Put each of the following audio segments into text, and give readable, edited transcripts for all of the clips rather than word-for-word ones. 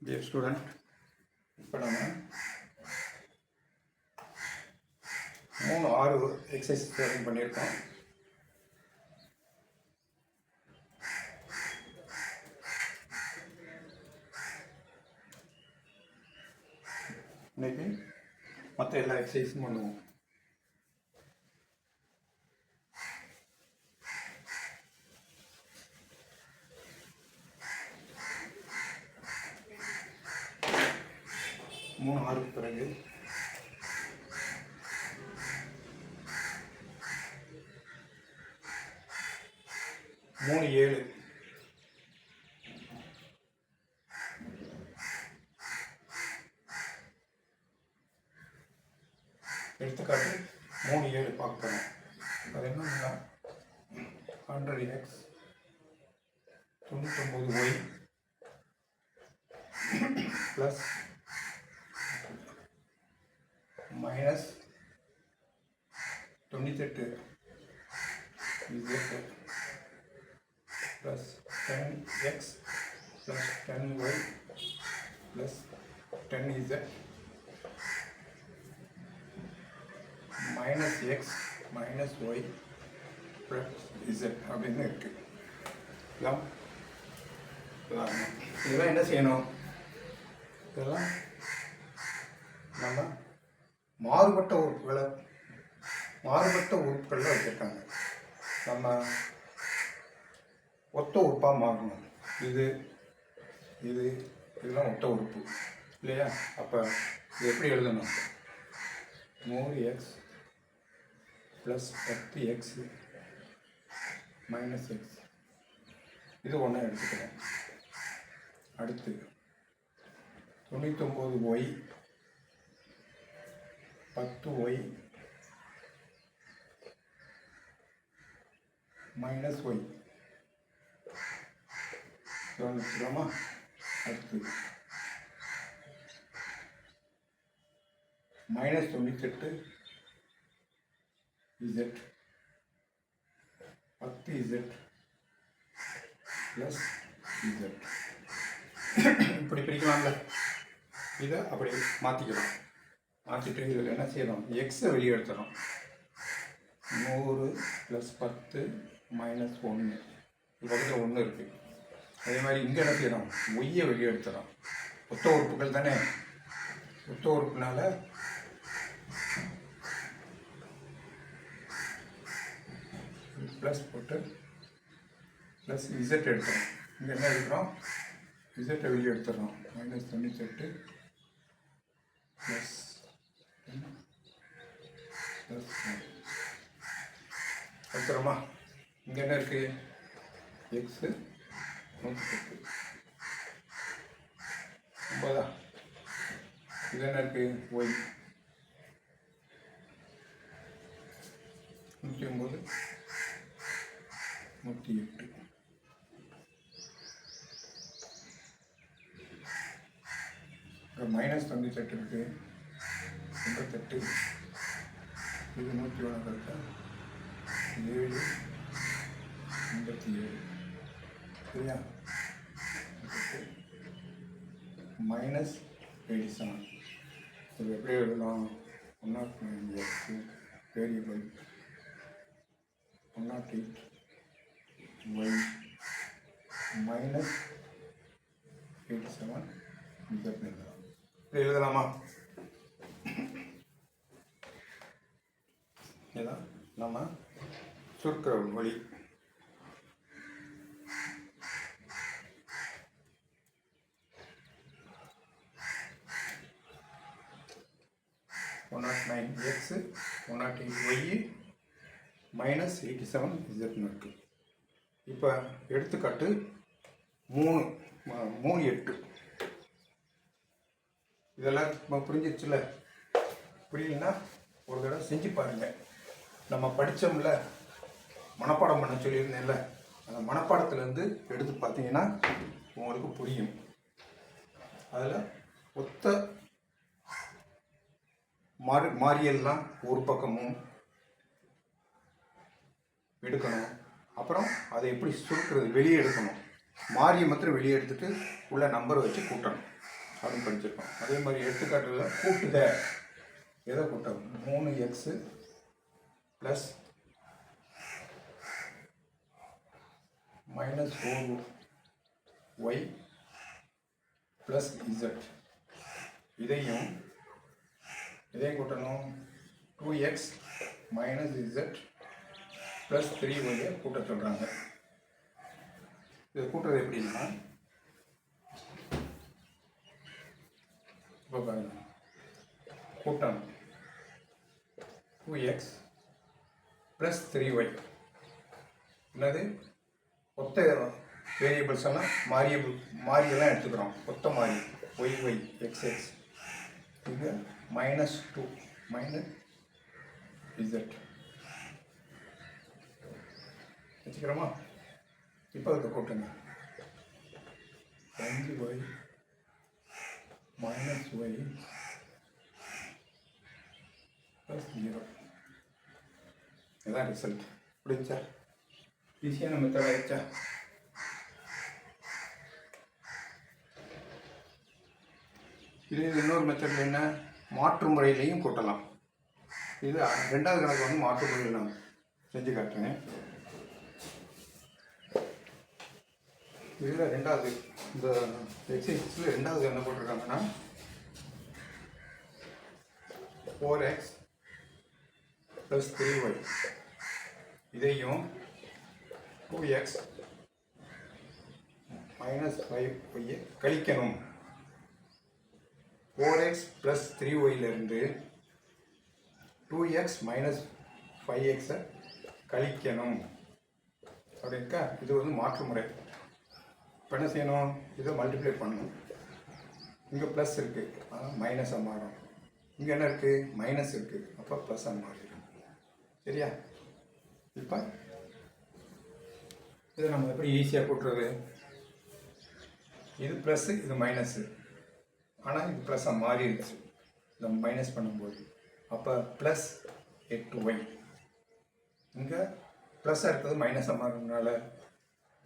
Dear student, இப்போ நம்ம 3-6 exercise பண்ணியிருக்கோம். இன்னைக்கு மற்ற எல்லா எக்ஸசைஸும் பண்ணுவோம். மூணு ஆறுக்கு பிறகு 3-7 எடுத்துக்காட்டு 3-7 பார்க்க போகிறோம். அது என்னன்னா 100x 99y plus minus 98 z plus 10x plus 10y plus 10z minus x minus y plus z அப்படின்னு இருக்கு. இதெல்லாம் என்ன செய்யணும்? இதெல்லாம் நம்ம மாறுபட்ட உறுப்புகளில் வச்சுருக்காங்க. நம்ம ஒத்த உறுப்பாக மாறணும். இதெல்லாம் ஒத்த உறுப்பு இல்லையா? அப்போ இது எப்படி எழுதணும்? 100x plus 10x minus x இது ஒன்று எடுத்துக்கிறேன். அடுத்து 99y 10y மைனஸ் y கவனிச்சுக்கலாமா? அடுத்து minus 98 z 10z plus z இப்படி பிரிக்கலாம்ல. இதை அப்படி மாற்றிக்கலாம். மாற்றிட்டு இதில் என்ன செய்யணும்? எக்ஸை வெளியே எடுத்துடும். 100 ப்ளஸ் 10 மைனஸ் 1 பக்கத்தில் 1 இருக்குது. அதே மாதிரி இங்கே என்ன செய்யணும்? ஒய்யை வெளியே எடுத்துடும். ஒத்த உறுப்புகள் தானே. ஒத்த உறுப்புனால ப்ளஸ் போட்டு ப்ளஸ் இசட் எடுத்துடும். இங்கே என்ன எடுக்கிறோம்? இசட்டை வெளியே எடுத்துடுறோம். Minus 98 plus எடுத்துறோமா? இங்கே என்ன இருக்குது? எக்ஸு 110 9. இது என்ன இருக்குது? ஒய் 109 108 மைனஸ் 98 இருக்குது. 88 இது 101 கரெக்டா? 7 87 சரியா? மைனஸ் 87 இது எப்படி எழுதலாம்? 109x variable 108 y minus 87 z எழுதலாமா? இதான் நம்ம சுருக்கிற வழி. x 108y மைனஸ் 87 z இருக்கு. இப்போ எடுத்துக்காட்டு 3-8 இதெல்லாம் புரிஞ்சிச்சுல? புரியலன்னா ஒரு தடவை செஞ்சு பாருங்கள். நம்ம படித்தோம்ல, மனப்பாடம் பண்ண சொல்லியிருந்தேன்ல, அந்த மனப்பாடத்துலேருந்து எடுத்து பார்த்தீங்கன்னா உங்களுக்கு புரியும். அதில் ஒத்த மாறியெல்லாம் ஒரு பக்கமும் எடுக்கணும். அப்புறம் அதை எப்படி சுருக்கிறது? வெளியே எடுக்கணும். மாறியை மாத்திரம் வெளியே எடுத்துட்டு உள்ள நம்பரை வச்சு கூட்டணும். அப்படின்னு படிச்சிருக்கோம். அதே மாதிரி எடுத்துக்காட்டுல கூட்டுக எதை கூட்டம் 3x plus -4y plus z இதையும் கூட்டணும் 2x - z ப்ளஸ் 3y கூட்ட சொல்கிறாங்க. இது கூட்டுறது எப்படின்னா இப்போ பாருங்க கூட்டம் 2x ப்ளஸ் 3y என்னது ஒத்த வேரியபிள்ஸ் எல்லாம் மாறியெல்லாம் எடுத்துக்கிறோம். ஒத்த மாறி y xx இது -2 z வச்சுக்கிறோமா. இப்போ அதுக்கு கூட்டுங்க 5y -y ப்ளஸ் 0 இதுதான் ரிசல்ட். புரிஞ்சா? ஈஸியான மெத்தட் ஆயிடுச்சா? இது இன்னொரு மெத்தட் என்ன, மாற்று முறையிலையும் கூட்டலாம். இது ரெண்டாவது கணக்கு வந்து மாற்று முறையில் நான் செஞ்சு காட்டுறேன். இதில் ரெண்டாவது இந்த எக்ஸசைஸில் ரெண்டாவது என்ன போட்டிருக்காங்கன்னா 4x ப்ளஸ் 3y இதையும் 2x -5y கழிக்கணும். 4x ப்ளஸ் 3yலேருந்து 2x -5x கழிக்கணும் அப்படின்க்கா. இது வந்து மாற்று முறை. இப்போ என்ன செய்யணும், இதை மல்டிப்ளை பண்ணணும். இங்கே ப்ளஸ் இருக்குது ஆனால் மைனஸாக மாறும். இங்கே என்ன இருக்குது, மைனஸ் இருக்குது, அப்போ ப்ளஸ்ஸாக மாறிடும். சரியா? இப்போ இதை நம்ம எப்படி ஈஸியாக கூட்டுறது, இது ப்ளஸ்ஸு இது மைனஸு, ஆனால் இது ப்ளஸ்ஸாக மாறிடுச்சு நம்ம மைனஸ் பண்ணும்போது. அப்போ ப்ளஸ் 8y இங்கே ப்ளஸ்ஸாக இருக்கிறது மைனஸாக மாறினால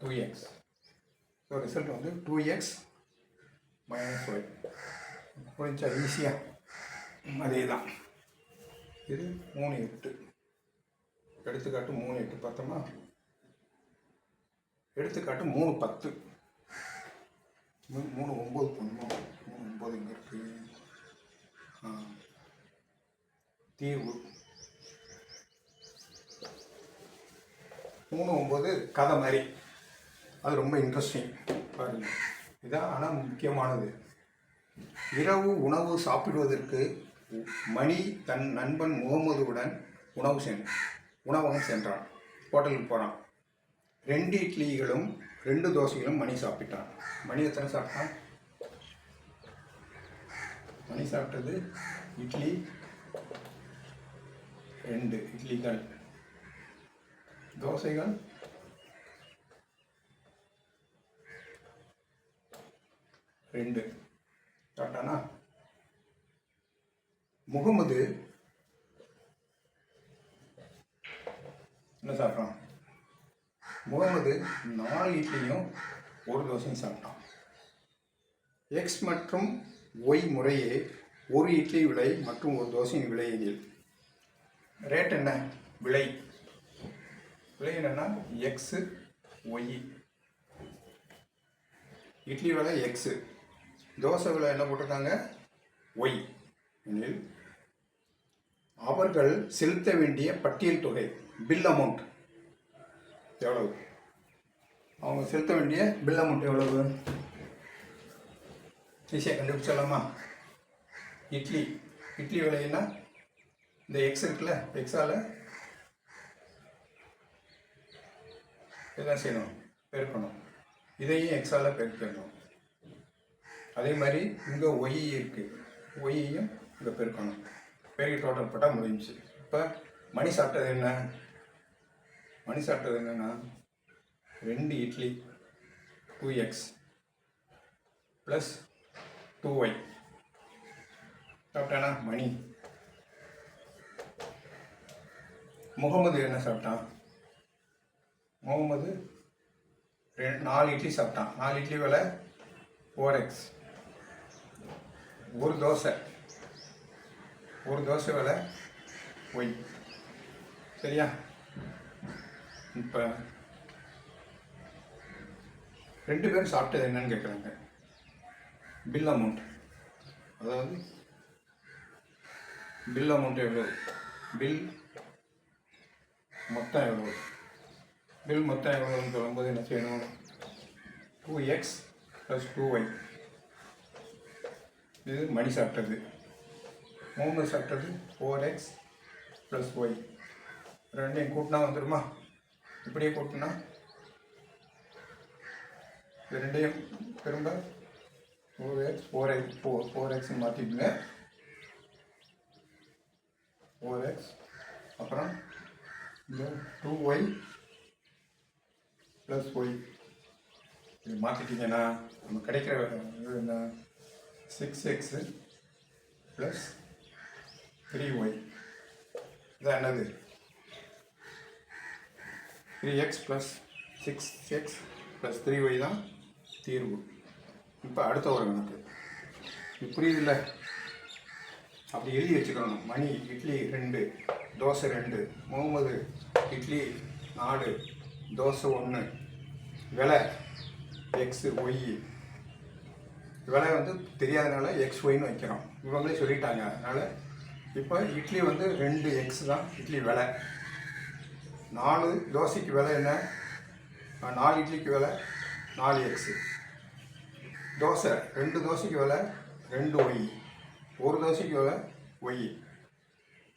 2x. ஸோ ரிசல்ட் வந்து 2x -y. புரிஞ்சா? ஈஸியாக அதே தான். இது 3 8 எடுத்துக்காட்டு 3 8 பார்த்தோமா. எடுத்துக்காட்டு 3 10 3 9 பண்ணுமா. 3 9 இங்கே இருக்குது. தீர்வு 3 9 கதை மாதிரி. அது ரொம்ப இன்ட்ரெஸ்டிங் பாருங்க. இதான் ஆனால் முக்கியமானது. இரவு உணவு சாப்பிடுவதற்கு மணி தன் நண்பன் முகமதுவுடன் உணவகம் சென்றான். ஹோட்டலுக்கு போகிறான். 2 இட்லிகளும் 2 தோசைகளும் மணி சாப்பிட்டான். மணி எத்தனை சாப்பிட்டான்? மணி சாப்பிட்டது இட்லி 2 இட்லிகள், தோசைகள் 2 சாப்பிட்டானா. முகமது என்ன சாப்பிட்றான்? முகமது 4 இட்லியும் 1 தோசையும் சாப்பிட்டான். எக்ஸ் மற்றும் ஒய் முறையே 1 இட்லி விலை மற்றும் 1 தோசையின் விலை எதில்? ரேட் என்ன? விலை என்னன்னா எக்ஸு ஒய். இட்லி விலை எக்ஸு, தோசை விலை என்ன போட்டிருக்காங்க? ஒய். எனில் அவர்கள் செலுத்த வேண்டிய பட்டியல் தொகை பில் அமௌண்ட் எவ்வளவு? அவங்க செலுத்த வேண்டிய பில் அமௌண்ட் எவ்வளவு? ஈஸியாக கண்டுபிடிச்சலாமா? இட்லி விலைன்னா இந்த எக்ஸ் இருக்குல்ல, எக்ஸால் இதான் செய்யணும், பெருக்கணும். இதையும் எக்ஸால் பெருக்கணும். அதே மாதிரி இங்கே ஒய் இருக்குது, ஒய்யையும் இங்கே பெருக்கணும். பெருக்கி டோட்டல் போட்டால் முடிஞ்சிச்சு. இப்போ மணி சாப்பிட்டது என்ன? மணி சாப்பிட்டது என்னென்னா 2 இட்லி 2x ப்ளஸ் 2y சாப்பிட்டானா மணி. முகமது என்ன சாப்பிட்டான்? முகமது 4 இட்லி சாப்பிட்டான். 4 இட்லி விலை 4x. ஒரு தோசை விலை ஒய். சரியா? இப்போ 2 பேரும் சாப்பிட்டது என்னன்னு கேட்குறாங்க. பில் அமௌண்ட், அதாவது பில் அமௌண்ட் எவ்வளோ, பில் மொத்தம் எவ்வளோ, பில் மொத்தம் எவ்வளோன்னு சொல்லும்போது என்ன செய்யணும், 2x + 2y. இது மணி சாப்பிட்டது. மூணு சாப்பிட்டது 4x + y. ரெண்டையும் கூட்டினா வந்துடுமா? இப்படியே கூட்டினா இது ரெண்டையும் திரும்ப 4x மாற்றிடுங்க. 4x அப்புறம் இந்த 2y + y இது மாற்றிட்டிங்கன்னா நம்ம கிடைக்கிற இது என்ன, 6x + 3y. இதான் என்னது, 3x + 6x + 3y தான் தீர்வு. இப்போ அடுத்த ஒரு கணக்கு புரியுதில்ல? அப்படி எழுதி வச்சுக்கணும். மணி இட்லி 2, தோசை 2, முகமது இட்லி 4, தோசை 1, விலை எக்ஸு ஒய். விலை வந்து தெரியாதனால XYன்னு வைக்கிறோம். இவங்களே சொல்லிட்டாங்க. அதனால் இப்போ இட்லி வந்து 2x தான் இட்லி விலை. 4 தோசைக்கு விலை என்ன, 4 இட்லிக்கு விலை 4x. தோசை 2 தோசைக்கு விலை 2y. 1 தோசைக்கு விலை ஒய்.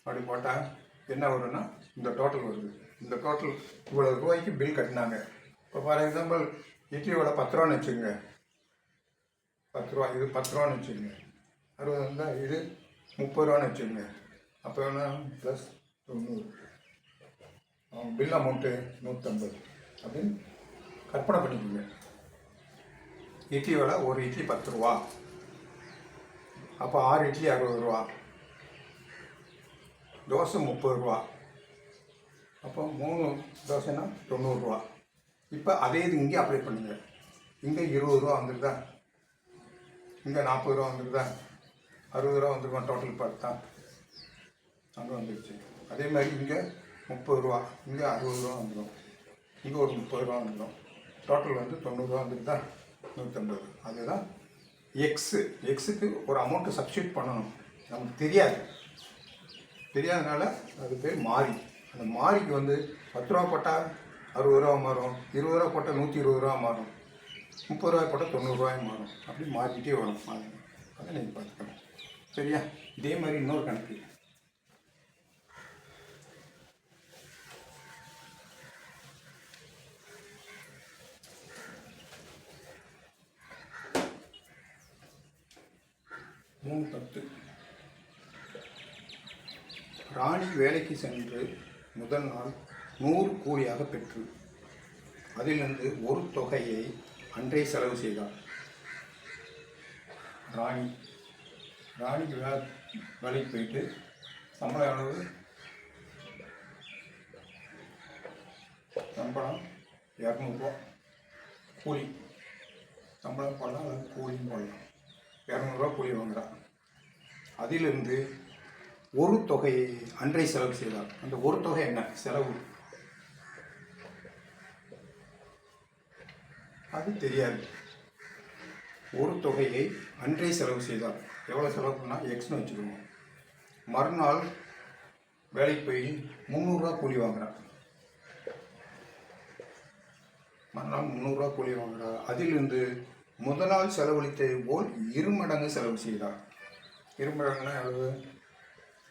அப்படி போட்டால் என்ன வரும்னா இந்த டோட்டல் வருது. இந்த டோட்டல் இவ்வளோ ரூபாய்க்கு பில் கட்டினாங்க. இப்போ ஃபார் எக்ஸாம்பிள் இட்லி விலை 10 ரூபான்னு வச்சுக்கோங்க. 10 ரூபா, இது 10 ரூபான்னு வச்சுக்கோங்க. 60 இருந்தால் இது 30 ரூபான்னு வச்சுக்கோங்க. அப்போ என்ன ப்ளஸ் 90, பில் அமௌண்ட்டு 150 அப்படின்னு கற்பனை பண்ணிக்கோங்க. இட்லி விலை ஒரு இட்லி 10 ரூபா. அப்போ 6 இட்லி 60 ரூபா, தோசை 30 ரூபா, அப்போ 3 தோசைன்னா 90 ரூபா. இப்போ அதே இது இங்கே அப்ளை பண்ணுங்கள். இங்கே 20 ரூபா வந்துருதா, இங்கே 40 ரூபா வந்துருதா, 60 ரூபா வந்துருமா, டோட்டல் பார்த்தா அங்கே வந்துடுச்சு. அதே மாதிரி இங்கே 30 ரூபா, இங்கே 60 ரூபா வந்துடும், இங்கே ஒரு 30 ரூபா வந்துடும். டோட்டல் வந்து 90 ரூபா வந்துருதா, 150. அதுதான் எக்ஸுக்கு ஒரு அமௌண்ட்டு சப்ஸ்டியூட் பண்ணணும். நமக்கு தெரியாதனால அது பேர் மாறி. அந்த மாறிக்கு வந்து 10 ரூபா போட்டால் 60 ரூபா மாறும், 20 ரூபா போட்டால் 120 ரூபா மாறும், 30 ரூபாய் போட்டால் 90 ரூபாய் மாறும். அப்படி மாறிக்கிட்டே வரும். அதை நீங்கள் பார்த்துக்கணும். சரியா? இதே மாதிரி இன்னொரு கணக்கு. ராணி வேலைக்கு சென்று முதல் நாள் 100 கூலியாக பெற்று அதிலிருந்து ஒரு தொகையை அன்றே செலவு செய்தார். ராணிக்கு வேலைக்கு போயிட்டு சம்பளம் எவ்வளவு, சம்பளம் 200 ரூபா. கூலி சம்பளம் போடலாம், அல்லது கூலியும் போடலாம். 200 ரூபா கூலி வாங்குறான். அதிலிருந்து ஒரு தொகையை அன்றை செலவு செய்தார். அந்த ஒரு தொகை என்ன செலவு அது தெரியாது. ஒரு தொகையை அன்றே செலவு செய்தார். எவ்வளோ செலவு பண்ணால் எக்ஸ்னு வச்சுக்கணும். மறுநாள் வேலைக்கு போய் 300 ரூபா கூலி வாங்குறான். மறுநாள் 300 ரூபா கூலி வாங்குறார். அதிலிருந்து முதல் நாள் செலவழித்தது போல் 2 மடங்கு செலவு செய்தார். 2 மடங்குனா எவ்வளவு,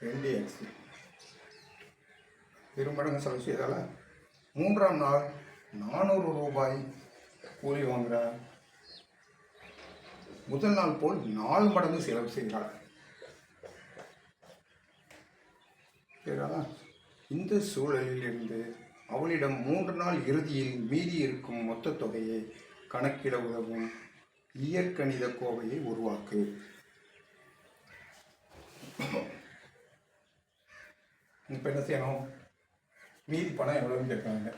2x. 2 மடங்கு செலவு செய்தால 3ஆம் நாள் 400 ரூபாய் கூலி வாங்குகிறார். முதல் நாள் போல் 4 மடங்கு செலவு செய்கிறார். இந்த சூழலில் இருந்து அவளிடம் 3 நாள் இறுதியில் மீதி இருக்கும் மொத்த தொகையை கணக்கிட உதவும் இயற்கணித கோவையை உருவாக்கு. இப்போ என்ன செய்யணும், மீதி பணம் எவ்வளோன்னு கேட்குறாங்க.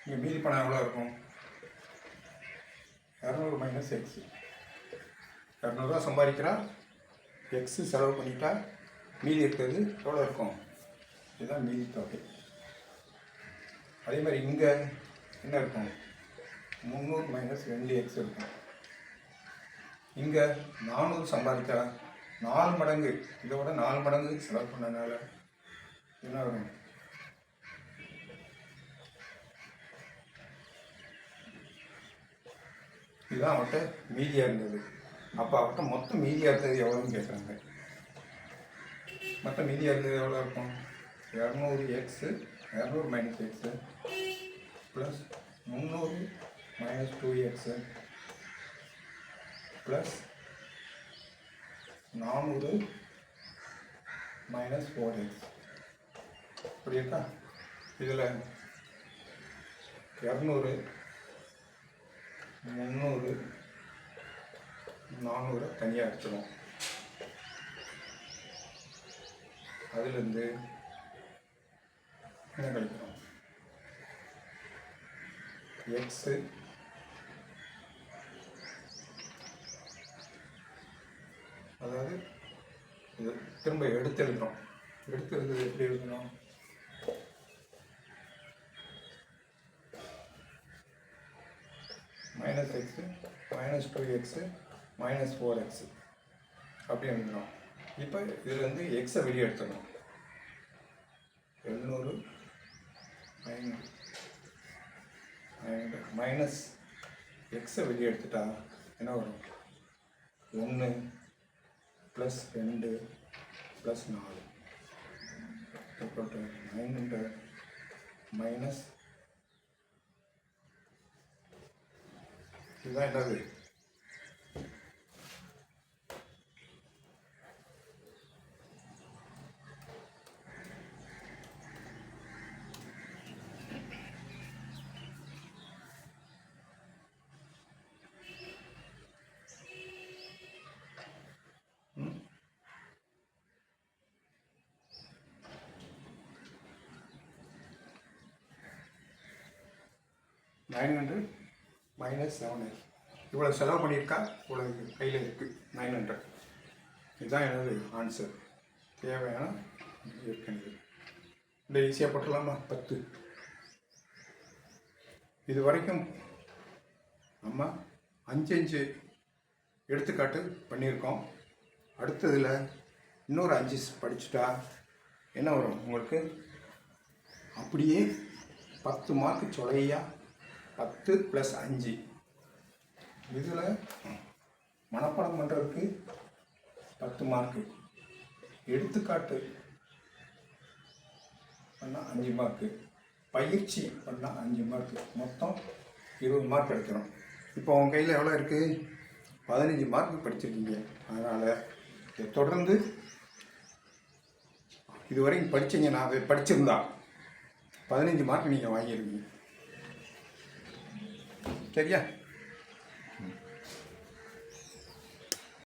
இங்கே மீதி பணம் எவ்வளோ இருக்கும், 200 - x. 200 சம்பாதிக்கிறா, எக்ஸு செலவு பண்ணிட்டா, மீதி இருக்கிறது எவ்வளோ இருக்கும்? இதுதான் மீதி தொகை. அதே மாதிரி இங்கே என்ன இருக்கும்? 300 மைனஸ் 2x இருக்கும். இங்கே 400 சம்பாதிச்சா 4 மடங்கு, இதோட 4 மடங்கு செலவு பண்ணனால என்ன வரும்? இதுதான் அவன்கிட்ட மீதியாக இருந்தது. அப்போ அவன்கிட்ட மொத்தம் மீதியாக இருந்தது எவ்வளோன்னு கேட்குறாங்க. மொத்தம் மீதியாக இருந்தது எவ்வளோ இருக்கும்? 200x 200 minus x plus 300 minus 2x plus 400 minus 4x. இப்படி இருக்கா? இதில் 200 300 400 தனியாக எடுத்துடும். அதிலிருந்து என்ன கழிக்கிறோம்? எக்ஸு அதாவது இது திரும்ப எடுத்து எழுதுகிறோம். எடுத்து எழுதுறது எப்படி எழுதணும்? Minus x minus 2x minus 4x அப்படி எழுதுகிறோம். இப்போ இதில் வந்து எக்ஸை வெளியே எடுத்துடணும். 700 மைனஸ் எக்ஸை வெளியே எடுத்துட்டா என்ன வரும்? 1 ப்ளஸ் 2 ப்ளஸ் 4 900 மைனஸ் இதுதான் என்னது? $900 மைனஸ் 7x. இவ்வளோ செலவு பண்ணியிருக்கா, இவ்வளோ கையில் இருக்குது 900. இதுதான் எனது ஆன்சர். தேவையான ஏற்கனவே இந்த ஈஸியாக போட்டுடலாமா? 10. இது வரைக்கும் நம்ம 5 எடுத்துக்காட்டு பண்ணியிருக்கோம். அடுத்ததில் இன்னொரு 5 படிச்சுட்டா என்ன வரும் உங்களுக்கு? அப்படியே 10 மார்க்கு சொலையா 10 + 5. இதில் மனப்பாடம் பண்ணுறதுக்கு 10 மார்க்கு, எடுத்துக்காட்டு பண்ணால் 5 மார்க்கு, பயிற்சி பண்ணால் 5 மார்க்கு, மொத்தம் 20 மார்க் எடுக்கிறோம். இப்போ உங்கள் கையில் எவ்வளோ இருக்குது? 15 மார்க்கு படிச்சிருக்கீங்க. அதனால் தொடர்ந்து இதுவரைக்கும் படித்தீங்க. நான் அதை படிச்சிருந்தா 15 மார்க் நீங்கள் வாங்கியிருக்கீங்க. சரியா?